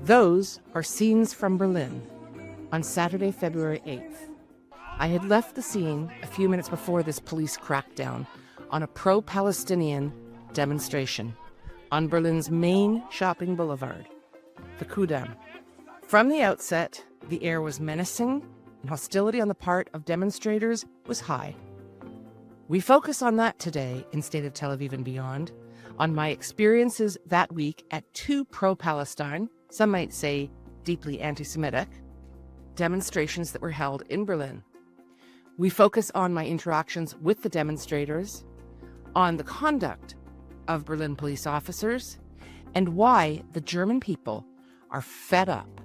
Those are scenes from Berlin on Saturday, February 8th. I had left the scene a few minutes before this police crackdown on a pro-Palestinian demonstration on Berlin's main shopping boulevard, the Kudam. From the outset, the air was menacing and hostility on the part of demonstrators was high. We focus on that today in State of Tel Aviv and Beyond, on my experiences that week at two pro-Palestine, some might say deeply anti-Semitic, demonstrations that were held in Berlin. We focus on my interactions with the demonstrators, on the conduct of Berlin police officers, and why the German people are fed up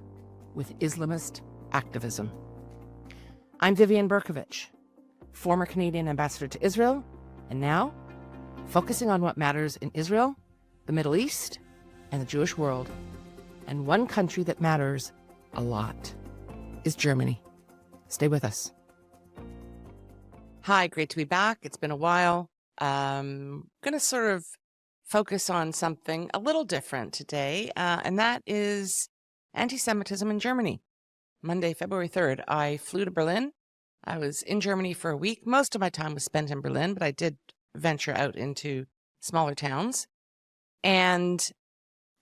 with Islamist activism. I'm Vivian Berkovich, former Canadian ambassador to Israel, and now focusing on what matters in Israel, the Middle East, and the Jewish world. And one country that matters a lot is Germany. Stay with us. Hi, great to be back. It's been a while. I'm going to sort of focus on something a little different today, and that is anti-Semitism in Germany. Monday, February 3rd, I flew to Berlin. I was in Germany for a week. Most of my time was spent in Berlin, but I did venture out into smaller towns. And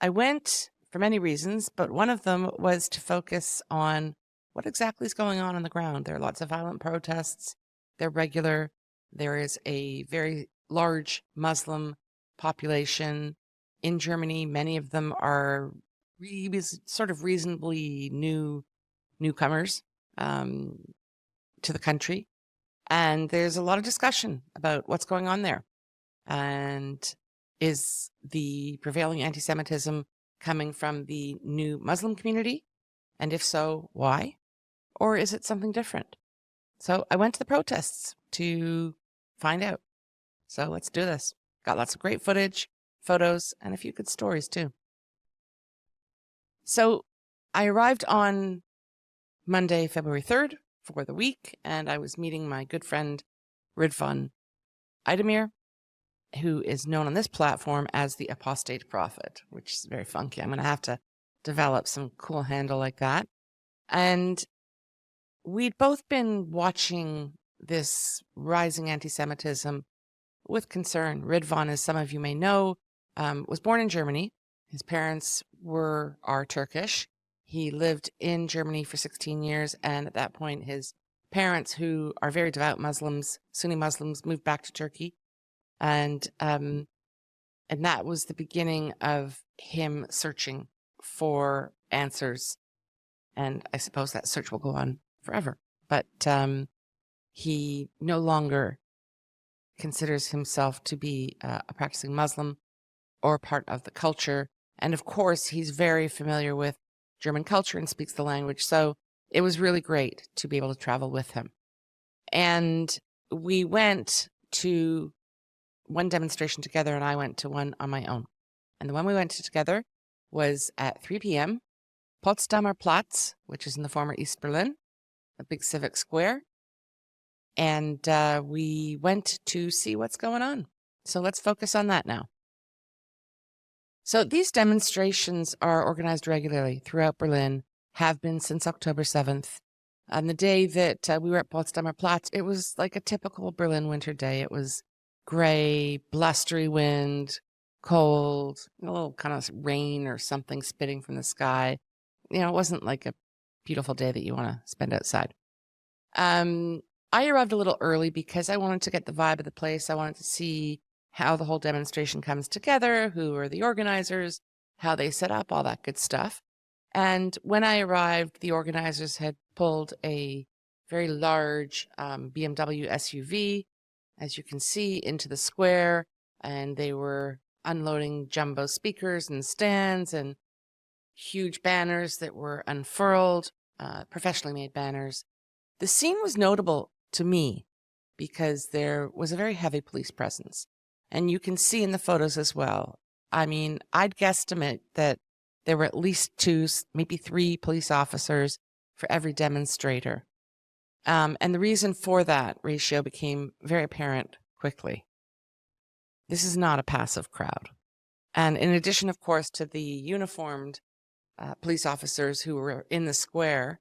I went for many reasons, but one of them was to focus on what exactly is going on the ground. There are lots of violent protests. They're regular. There is a very large Muslim population in Germany. Many of them are sort of reasonably newcomers to the country. And there's a lot of discussion about what's going on there. And is the prevailing anti-Semitism coming from the new Muslim community? And if so, why? Or is it something different? So I went to the protests to find out. So let's do this. Got lots of great footage, photos, and a few good stories too. So I arrived on Monday, February 3rd for the week, and I was meeting my good friend Ridvan Idemir, who is known on this platform as the apostate prophet, which is very funky. I'm going to have to develop some cool handle like that. And we'd both been watching this rising anti-Semitism with concern. Ridvan, as some of you may know, was born in Germany. His parents are Turkish. He lived in Germany for 16 years, and at that point, his parents, who are very devout Muslims, Sunni Muslims, moved back to Turkey. And that was the beginning of him searching for answers. And I suppose that search will go on forever. But he no longer considers himself to be a practicing Muslim or part of the culture. And of course, he's very familiar with German culture and speaks the language. So it was really great to be able to travel with him. And we went to one demonstration together, and I went to one on my own. And the one we went to together was at 3 p.m., Potsdamer Platz, which is in the former East Berlin, a big civic square. And we went to see what's going on. So let's focus on that now. So these demonstrations are organized regularly throughout Berlin, have been since October 7th. On the day that we were at Potsdamer Platz, it was like a typical Berlin winter day. It was gray, blustery wind, cold, a little kind of rain or something spitting from the sky. You know, it wasn't like a beautiful day that you want to spend outside. I arrived a little early because I wanted to get the vibe of the place. I wanted to see how the whole demonstration comes together, who are the organizers, how they set up, all that good stuff. And when I arrived, the organizers had pulled a very large BMW SUV, as you can see, into the square, and they were unloading jumbo speakers and stands and huge banners that were unfurled, professionally made banners. The scene was notable to me because there was a very heavy police presence. And you can see in the photos as well. I mean, I'd guesstimate that there were at least 2, maybe 3 police officers for every demonstrator. And the reason for that ratio became very apparent quickly. This is not a passive crowd. And in addition, of course, to the uniformed police officers who were in the square,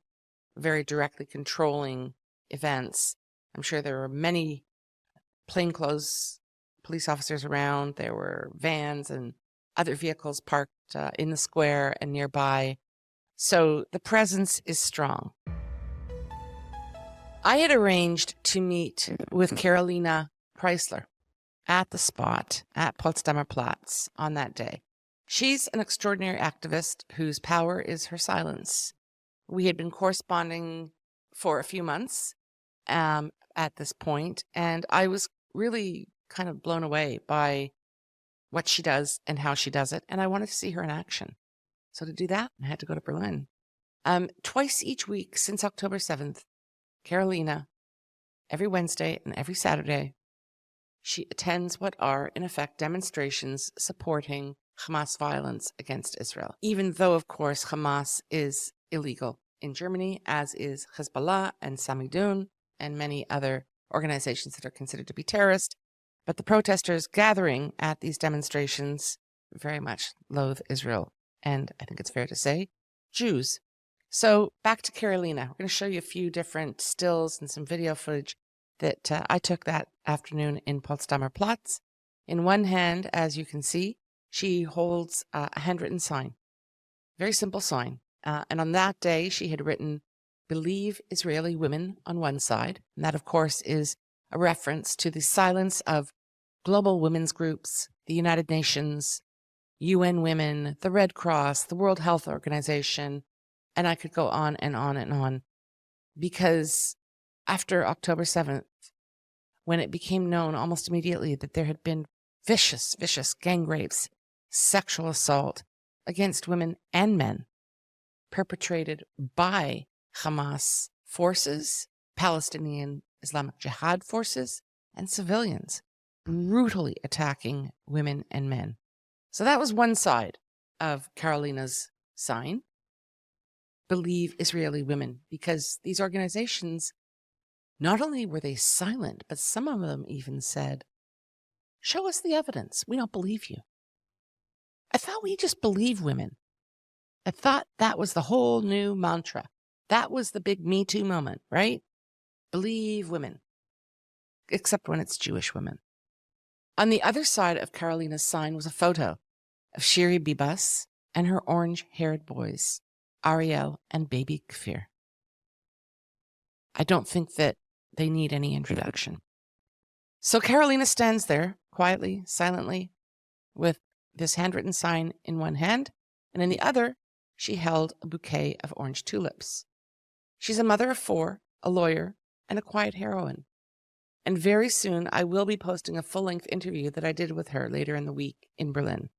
very directly controlling events, I'm sure there were many plainclothes police officers around. There were vans and other vehicles parked in the square and nearby. So the presence is strong. I had arranged to meet with Karolina Chrysler at the spot at Potsdamer Platz on that day. She's an extraordinary activist whose power is her silence. We had been corresponding for a few months at this point, and I was really kind of blown away by what she does and how she does it, and I wanted to see her in action. So to do that, I had to go to Berlin. Twice each week since October 7th, Karolina, every Wednesday and every Saturday, she attends what are, in effect, demonstrations supporting Hamas violence against Israel, even though, of course, Hamas is illegal in Germany, as is Hezbollah and Samidun and many other organizations that are considered to be terrorist. But the protesters gathering at these demonstrations very much loathe Israel, and I think it's fair to say, Jews. So back to Karolina. We're going to show you a few different stills and some video footage that I took that afternoon in Potsdamer Platz. In one hand, as you can see, she holds a handwritten sign, very simple sign. And on that day, she had written, "Believe Israeli women" on one side. And that, of course, is a reference to the silence of global women's groups, the United Nations, UN Women, the Red Cross, the World Health Organization, and I could go on and on and on. Because after October 7th, when it became known almost immediately that there had been vicious gang rapes, sexual assault against women and men perpetrated by Hamas forces, Palestinian Islamic Jihad forces, and civilians brutally attacking women and men. So that was one side of Karolina's sign. Believe Israeli women, because these organizations, not only were they silent, but some of them even said, "Show us the evidence. We don't believe you." I thought we just believe women. I thought that was the whole new mantra. That was the big Me Too moment, right? Believe women. Except when it's Jewish women. On the other side of Karolina's sign was a photo of Shiri Bibas and her orange-haired boys, Ariel and baby Kfir. I don't think that they need any introduction. So Karolina stands there, quietly, silently, with this handwritten sign in one hand, and in the other, she held a bouquet of orange tulips. She's a mother of 4, a lawyer, and a quiet heroine. And very soon, I will be posting a full-length interview that I did with her later in the week in Berlin.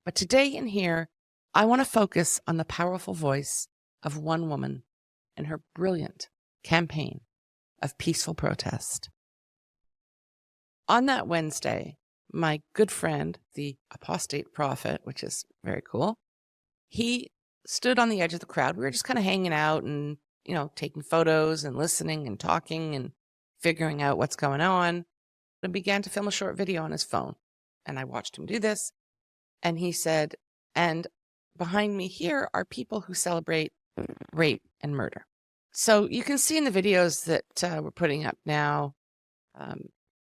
But today and here, I want to focus on the powerful voice of one woman and her brilliant campaign of peaceful protest. On that Wednesday, my good friend, the apostate prophet, which is very cool, he stood on the edge of the crowd. We were just kind of hanging out and, taking photos and listening and talking and figuring out what's going on, and began to film a short video on his phone. And I watched him do this. And he said, "And behind me here are people who celebrate rape and murder." So you can see in the videos that we're putting up now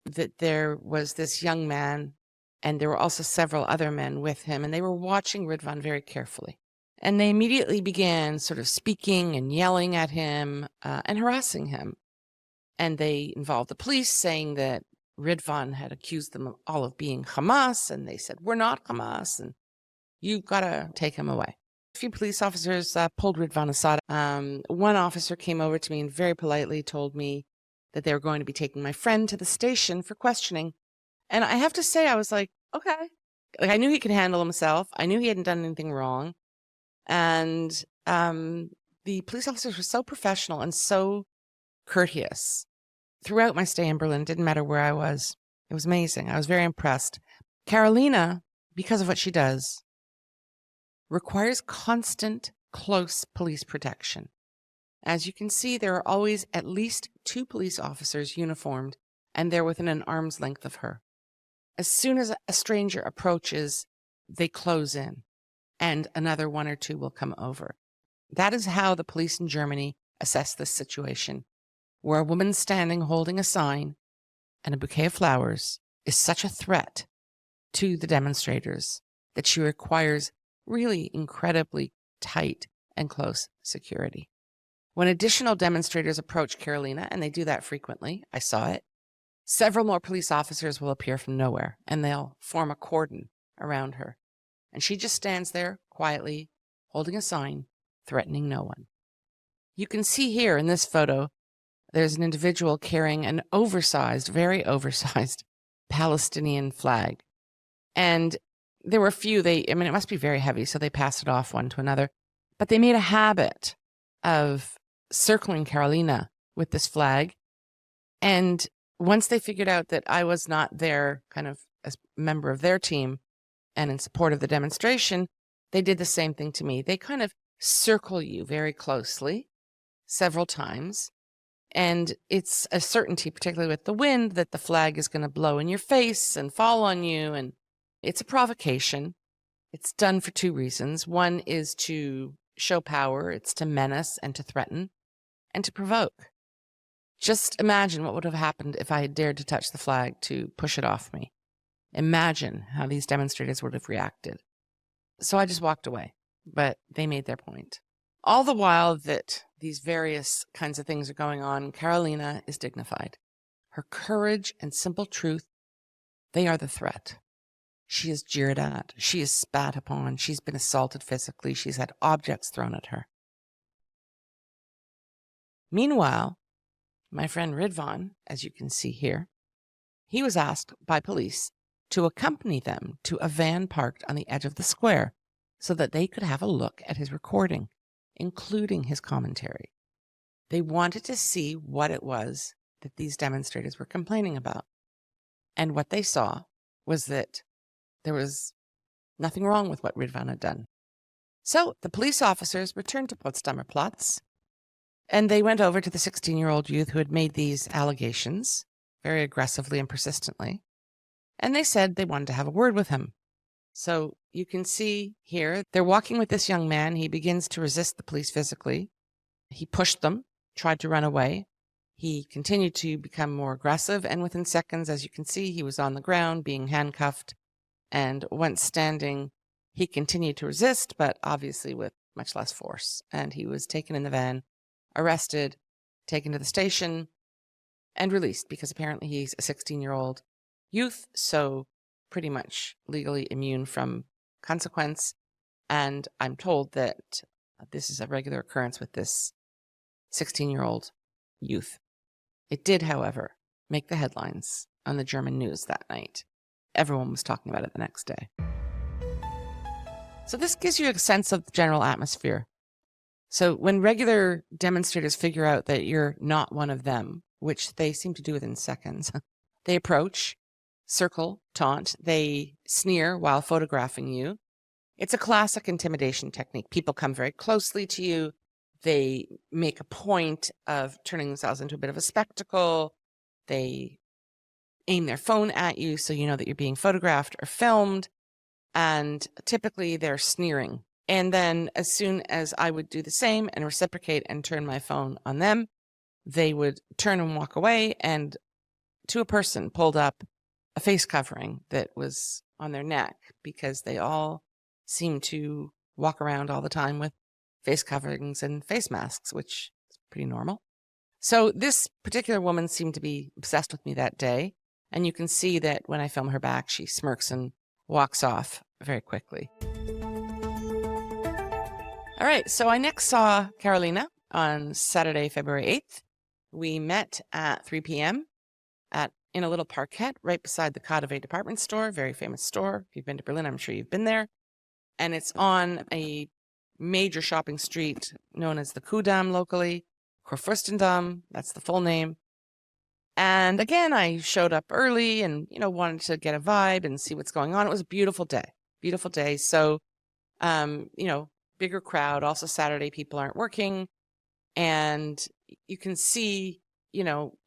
that there was this young man, and there were also several other men with him, and they were watching Ridvan very carefully. And they immediately began sort of speaking and yelling at him and harassing him. And they involved the police, saying that Ridvan had accused them all of being Hamas, and they said, "We're not Hamas, and you've got to take him away." A few police officers pulled Ridvan aside. One officer came over to me and very politely told me that they were going to be taking my friend to the station for questioning. And I have to say, I was like, okay. Like, I knew he could handle himself. I knew he hadn't done anything wrong. And the police officers were so professional and so courteous throughout my stay in Berlin. It didn't matter where I was. It was amazing. I was very impressed. Karolina, because of what she does, requires constant, close police protection. As you can see, there are always at least 2 police officers uniformed, and they're within an arm's length of her. as soon as a stranger approaches, they close in, and another one or two will come over. That is how the police in Germany assess this situation, where a woman standing holding a sign and a bouquet of flowers is such a threat to the demonstrators that she requires really incredibly tight and close security. When additional demonstrators approach Karolina, and they do that frequently, I saw it, several more police officers will appear from nowhere, and they'll form a cordon around her. And she just stands there quietly, holding a sign, threatening no one. You can see here in this photo, there's an individual carrying an oversized, very oversized Palestinian flag. And there were a few, it must be very heavy, so they passed it off one to another. But they made a habit of circling Karolina with this flag. And once they figured out that I was not there kind of as a member of their team and in support of the demonstration, they did the same thing to me. They kind of circle you very closely several times. And it's a certainty, particularly with the wind, that the flag is going to blow in your face and fall on you. And it's a provocation. It's done for two reasons. One is to show power. It's to menace and to threaten and to provoke. Just imagine what would have happened if I had dared to touch the flag to push it off me. Imagine how these demonstrators would have reacted. So I just walked away, but they made their point. All the while that these various kinds of things are going on, Karolina is dignified. Her courage and simple truth, they are the threat. She is jeered at. She is spat upon. She's been assaulted physically. She's had objects thrown at her. Meanwhile, my friend Ridvan, as you can see here, he was asked by police to accompany them to a van parked on the edge of the square so that they could have a look at his recording, including his commentary. They wanted to see what it was that these demonstrators were complaining about. And what they saw was that there was nothing wrong with what Ridvan had done. So the police officers returned to Potsdamer Platz, and they went over to the 16-year-old youth who had made these allegations very aggressively and persistently. And they said they wanted to have a word with him. So you can see here, they're walking with this young man. He begins to resist the police physically. He pushed them, tried to run away. He continued to become more aggressive. And within seconds, as you can see, he was on the ground being handcuffed. And once standing, he continued to resist, but obviously with much less force. And he was taken in the van, arrested, taken to the station, and released because apparently he's a 16-year-old youth, so pretty much legally immune from consequence. And I'm told that this is a regular occurrence with this 16-year-old youth. It did, however, make the headlines on the German news that night. Everyone was talking about it the next day. So this gives you a sense of the general atmosphere. So when regular demonstrators figure out that you're not one of them, which they seem to do within seconds, they approach, circle, taunt, they sneer while photographing you. It's a classic intimidation technique. People come very closely to you. They make a point of turning themselves into a bit of a spectacle. They aim their phone at you so you know that you're being photographed or filmed. And typically they're sneering. And then as soon as I would do the same and reciprocate and turn my phone on them, they would turn and walk away, and to a person pulled up a face covering that was on their neck, because they all seem to walk around all the time with face coverings and face masks, which is pretty normal. So this particular woman seemed to be obsessed with me that day. And you can see that when I film her back, she smirks and walks off very quickly. All right, so I next saw Karolina on Saturday, February 8th. We met at 3 p.m. in a little parkette right beside the Kudam department store, very famous store. If you've been to Berlin, I'm sure you've been there. And it's on a major shopping street known as the Kudam locally, Kurfürstendamm, that's the full name. And again, I showed up early and, wanted to get a vibe and see what's going on. It was a beautiful day. So, bigger crowd. Also Saturday, people aren't working. And you can see,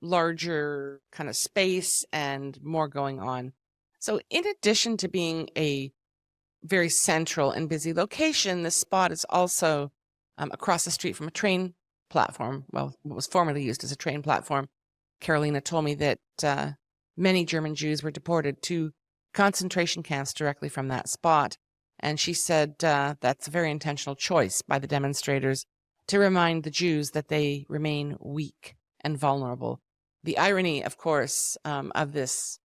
larger kind of space and more going on. So in addition to being a very central and busy location, this spot is also across the street from a train platform. Well, what was formerly used as a train platform. Karolina told me that many German Jews were deported to concentration camps directly from that spot. And she said that's a very intentional choice by the demonstrators to remind the Jews that they remain weak and vulnerable. The irony, of course, of this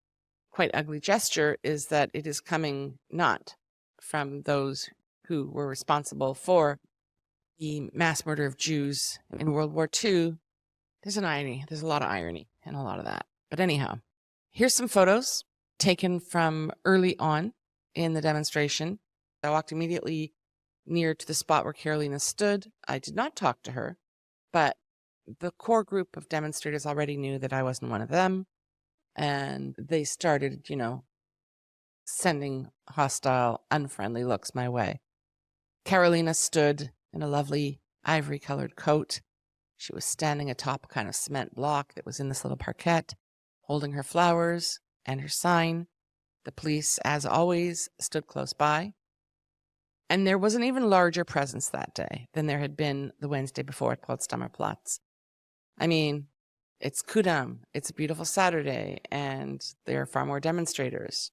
quite ugly gesture is that it is coming not from those who were responsible for the mass murder of Jews in World War II. There's an irony. There's a lot of irony in a lot of that. But anyhow, here's some photos taken from early on in the demonstration. I walked immediately near to the spot where Karolina stood. I did not talk to her, but the core group of demonstrators already knew that I wasn't one of them. And they started, sending hostile, unfriendly looks my way. Karolina stood in a lovely ivory-colored coat. She was standing atop a kind of cement block that was in this little parquet, holding her flowers and her sign. The police, as always, stood close by. And there was an even larger presence that day than there had been the Wednesday before at Potsdamer Platz. I mean, it's Kudam, it's a beautiful Saturday, and there are far more demonstrators.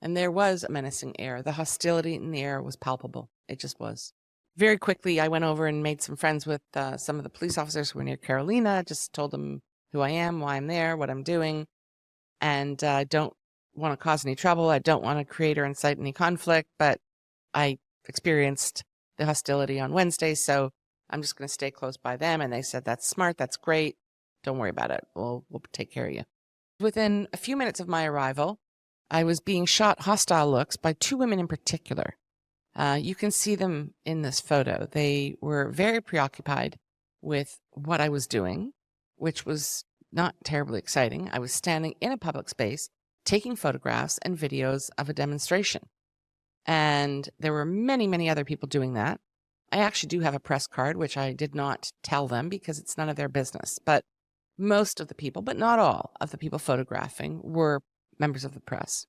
And there was a menacing air. The hostility in the air was palpable. It just was. Very quickly, I went over and made some friends with some of the police officers who were near Karolina, just told them who I am, why I'm there, what I'm doing, and I don't want to cause any trouble. I don't want to create or incite any conflict, but I experienced the hostility on Wednesday, so I'm just going to stay close by them. And they said, that's smart, that's great. Don't worry about it. We'll take care of you. Within a few minutes of my arrival, I was being shot hostile looks by two women in particular. You can see them in this photo. They were very preoccupied with what I was doing, which was not terribly exciting. I was standing in a public space, taking photographs and videos of a demonstration. And there were many, many other people doing that. I actually do have a press card, which I did not tell them because it's none of their business. But most of the people, but not all of the people photographing, were members of the press.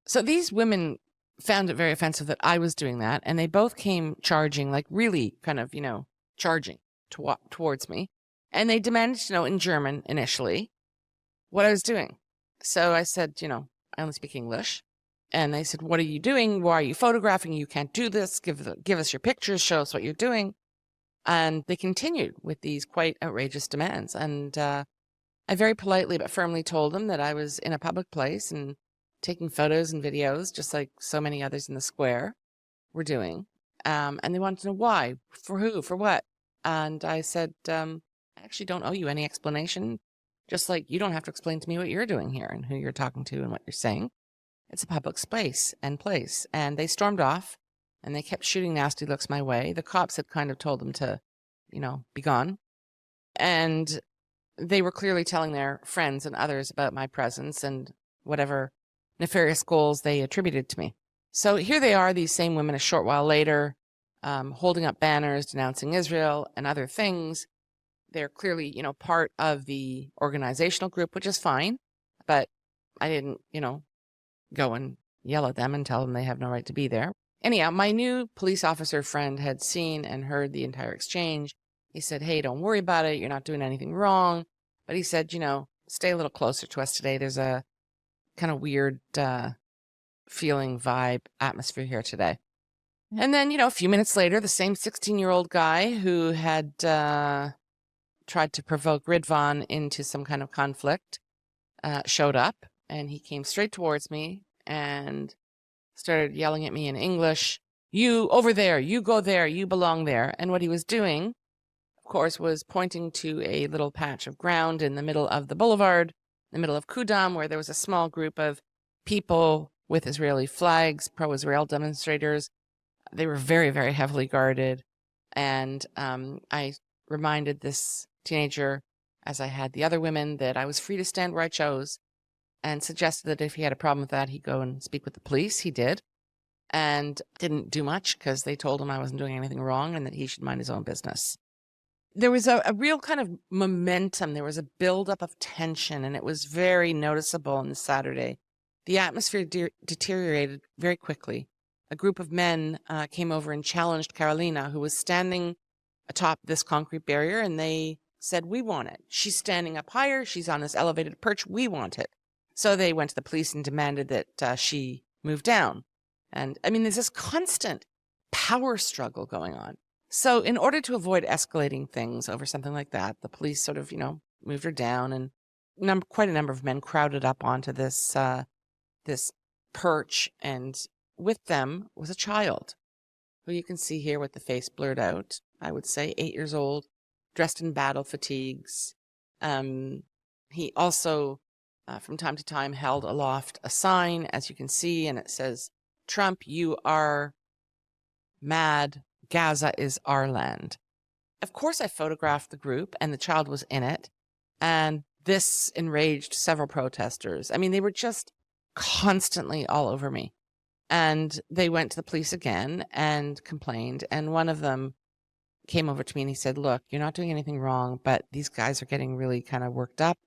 So these women found it very offensive that I was doing that, and they both came charging, like really kind of, charging towards me. And they demanded to know in German initially what I was doing. So I said, I only speak English. And they said, what are you doing? Why are you photographing? You can't do this. Give us your pictures. Show us what you're doing. And they continued with these quite outrageous demands. And I very politely but firmly told them that I was in a public place and taking photos and videos, just like so many others in the square were doing. And they wanted to know why, for who, for what. And I said, I actually don't owe you any explanation. Just like you don't have to explain to me what you're doing here and who you're talking to and what you're saying. It's a public space and place. And they stormed off and they kept shooting nasty looks my way. The cops had kind of told them to, be gone. And they were clearly telling their friends and others about my presence and whatever nefarious goals they attributed to me. So here they are, these same women, a short while later, holding up banners denouncing Israel and other things. They're clearly, part of the organizational group, which is fine. But I didn't, go and yell at them and tell them they have no right to be there. Anyhow, my new police officer friend had seen and heard the entire exchange. He said, hey, don't worry about it. You're not doing anything wrong. But he said, stay a little closer to us today. There's a kind of weird feeling, vibe, atmosphere here today. And then, a few minutes later, the same 16-year-old guy who had tried to provoke Ridvan into some kind of conflict showed up. And he came straight towards me and started yelling at me in English, you over there, you go there, you belong there. And what he was doing, of course, was pointing to a little patch of ground in the middle of the boulevard, in the middle of Kudam, where there was a small group of people with Israeli flags, pro-Israel demonstrators. They were very, very heavily guarded. And I reminded this teenager, as I had the other women, that I was free to stand where I chose, and suggested that if he had a problem with that, he'd go and speak with the police. He did, and didn't do much because they told him I wasn't doing anything wrong and that he should mind his own business. There was a real kind of momentum. There was a buildup of tension, and it was very noticeable on the Saturday the atmosphere deteriorated very quickly. A group of men came over and challenged Karolina, who was standing atop this concrete barrier, and they said, "We want it. She's standing up higher. She's on this elevated perch. We want it." So they went to the police and demanded that she move down. And I mean, there's this constant power struggle going on. So in order to avoid escalating things over something like that, the police sort of, moved her down, and quite a number of men crowded up onto this perch, and with them was a child who you can see here with the face blurred out. I would say 8 years old, dressed in battle fatigues. He also, from time to time, held aloft a sign, as you can see, and it says, "Trump, you are mad. Gaza is our land." Of course, I photographed the group, and the child was in it, and this enraged several protesters. I mean, they were just constantly all over me. And they went to the police again and complained, and one of them came over to me and he said, "Look, you're not doing anything wrong, but these guys are getting really kind of worked up,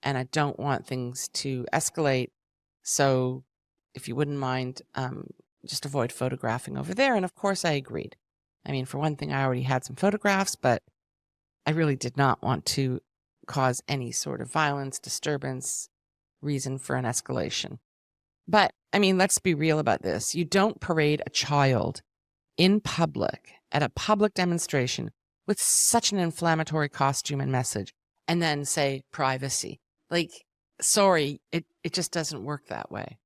and I don't want things to escalate. So if you wouldn't mind, just avoid photographing over there." And of course I agreed. I mean, for one thing, I already had some photographs, but I really did not want to cause any sort of violence, disturbance, reason for an escalation. But I mean, let's be real about this. You don't parade a child in public at a public demonstration with such an inflammatory costume and message and then say privacy. Like, sorry, it just doesn't work that way.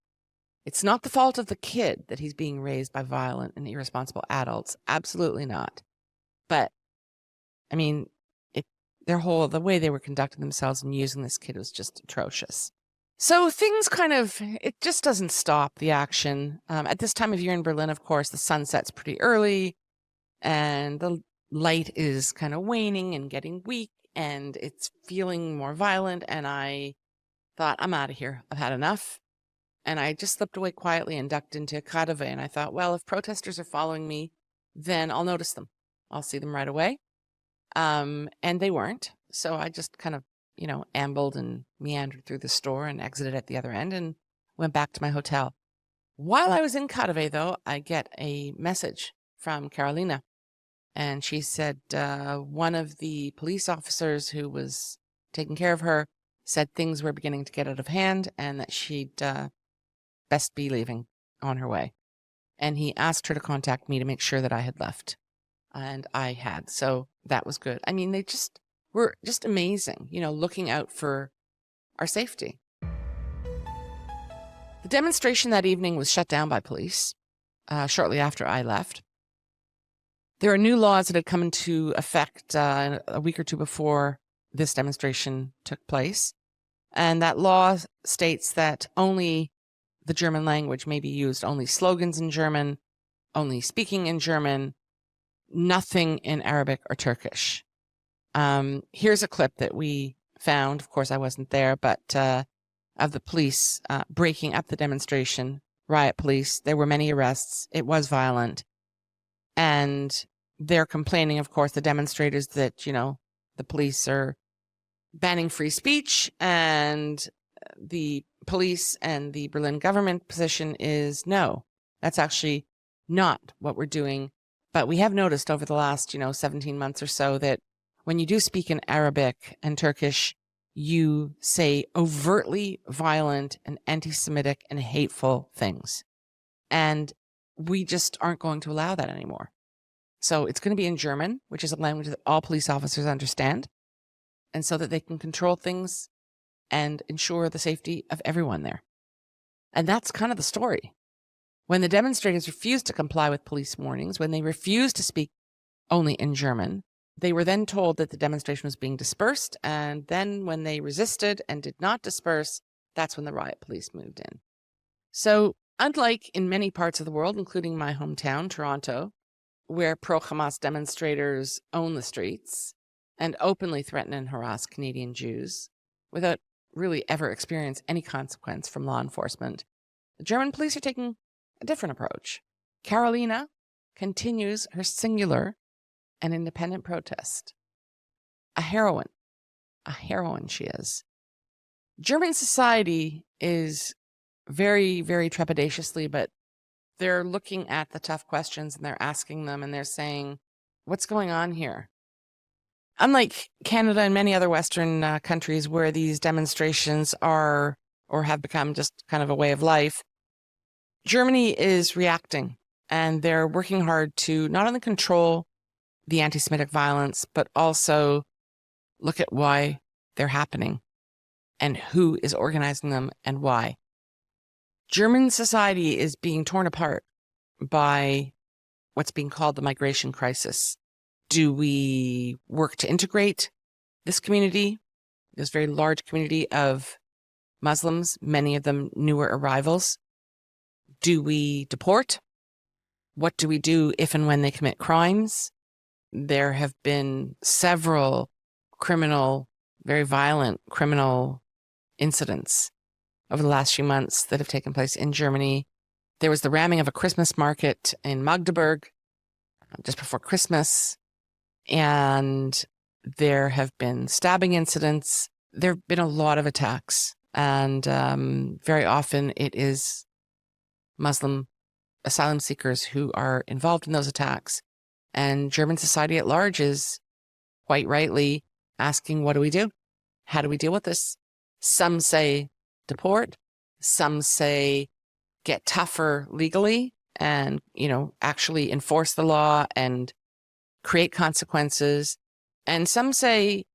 It's not the fault of the kid that he's being raised by violent and irresponsible adults. Absolutely not. But I mean, the way they were conducting themselves and using this kid was just atrocious. So things it just doesn't stop the action. At this time of year in Berlin, of course, the sun sets pretty early and the light is kind of waning and getting weak and it's feeling more violent. And I thought, I'm out of here. I've had enough. And I just slipped away quietly and ducked into Kudam. And I thought, well, if protesters are following me, then I'll notice them. I'll see them right away. And they weren't. So I just kind of ambled and meandered through the store and exited at the other end and went back to my hotel. While I was in Kudam, though, I get a message from Karolina. And she said one of the police officers who was taking care of her said things were beginning to get out of hand and that she'd best be leaving on her way. And he asked her to contact me to make sure that I had left. And I had. So that was good. I mean, they just were just amazing, looking out for our safety. The demonstration that evening was shut down by police shortly after I left. There are new laws that had come into effect a week or two before this demonstration took place. And that law states that only the German language may be used, only slogans in German, only speaking in German, nothing in Arabic or Turkish. Here's a clip that we found. Of course, I wasn't there, but of the police breaking up the demonstration, riot police. There were many arrests. It was violent. And they're complaining, of course, the demonstrators that, the police are banning free speech, and the police and the Berlin government position is no, that's actually not what we're doing. But we have noticed over the last, 17 months or so that when you do speak in Arabic and Turkish, you say overtly violent and anti-Semitic and hateful things. And we just aren't going to allow that anymore. So it's going to be in German, which is a language that all police officers understand, and so that they can control things and ensure the safety of everyone there. And that's kind of the story. When the demonstrators refused to comply with police warnings, when they refused to speak only in German, they were then told that the demonstration was being dispersed. And then when they resisted and did not disperse, that's when the riot police moved in. So unlike in many parts of the world, including my hometown, Toronto, where pro-Hamas demonstrators own the streets and openly threaten and harass Canadian Jews without really ever experience any consequence from law enforcement, the German police are taking a different approach. Karolina continues her singular and independent protest. A heroine she is. German society is very, very trepidatiously, but they're looking at the tough questions and they're asking them and they're saying, what's going on here? Unlike Canada and many other Western countries where these demonstrations are or have become just kind of a way of life, Germany is reacting, and they're working hard to not only control the anti-Semitic violence, but also look at why they're happening and who is organizing them and why. German society is being torn apart by what's being called the migration crisis. Do we work to integrate this community, this very large community of Muslims, many of them newer arrivals? Do we deport? What do we do if and when they commit crimes? There have been several very violent criminal incidents over the last few months that have taken place in Germany. There was the ramming of a Christmas market in Magdeburg just before Christmas, and there have been stabbing incidents. There have been a lot of attacks, and very often it is Muslim asylum seekers who are involved in those attacks. And German society at large is quite rightly asking, what do we do? How do we deal with this? Some say deport. Some say get tougher legally and, actually enforce the law and create consequences. And some say,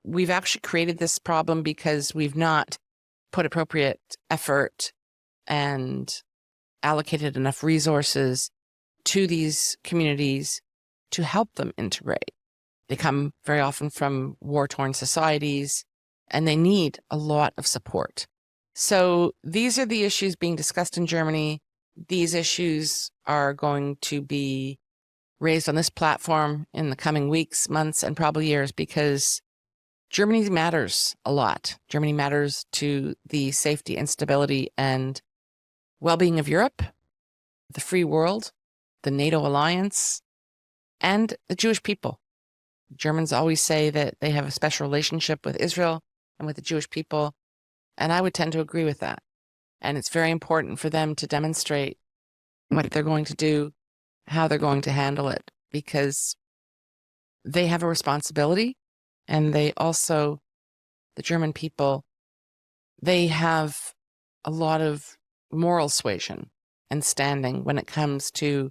we've actually created this problem because we've not put appropriate effort and allocated enough resources to these communities to help them integrate. They come very often from war-torn societies, and they need a lot of support. So these are the issues being discussed in Germany. These issues are going to be raised on this platform in the coming weeks, months, and probably years, because Germany matters a lot. Germany matters to the safety and stability and well-being of Europe, the free world, the NATO alliance, and the Jewish people. Germans always say that they have a special relationship with Israel and with the Jewish people, and I would tend to agree with that. And it's very important for them to demonstrate what they're going to do, how they're going to handle it, because they have a responsibility, and they also, the German people, they have a lot of moral suasion and standing when it comes to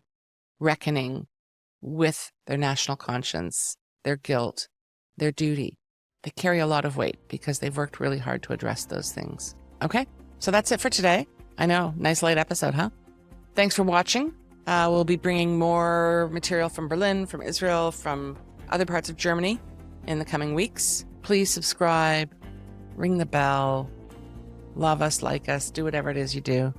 reckoning with their national conscience, their guilt, their duty. They carry a lot of weight because they've worked really hard to address those things. Okay, so that's it for today. I know, nice late episode, huh? Thanks for watching. We'll be bringing more material from Berlin, from Israel, from other parts of Germany in the coming weeks. Please subscribe, ring the bell, love us, like us, do whatever it is you do.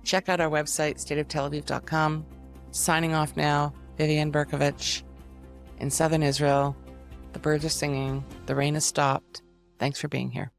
Check out our website, stateoftelaviv.com. Signing off now, Vivian Berkovich. In southern Israel, the birds are singing, the rain has stopped. Thanks for being here.